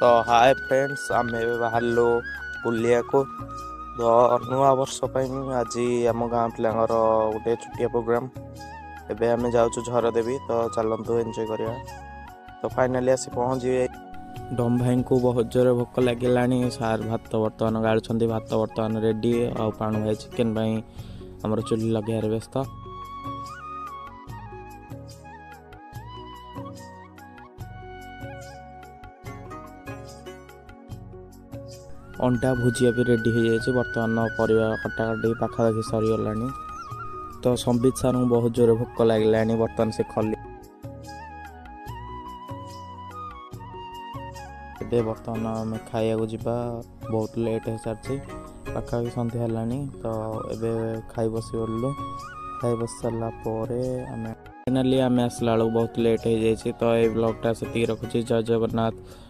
तो hi friends आम बाहर बुलिया को तो नुआ वर्ष आज आम गाँ पिला गोटे छुटिया प्रोग्राम एबे आम जाऊँ झरदेवी तो चलतु एंजॉय करिया। तो फाइनाली आसी पहुँची डम भाई को बहुत जोर भोक लगे सार भात बर्तमान गाड़ुंट भात बर्तमान रेडी आ पाणु भाई चिकेन आमर चुली लगे व्यस्त। अंडा भुजिया भी रेडी हो जाए बर्तमान परिवा कटाकटी पाखापाखि सरीगला। तो संबित सार को बहुत जोर भोक लगे बर्तमान से खली बर्तमान आम खाया जा बहुत लेट हो सारी पाखापाखि सन्ध्या है। तो ये खाई बस गलु खाई बस सारापर आम फाइनाली आम आसला बेलू बहुत लेट हो जाए। तो ये ब्लॉगटा से रखुच्छी। जय जगन्नाथ।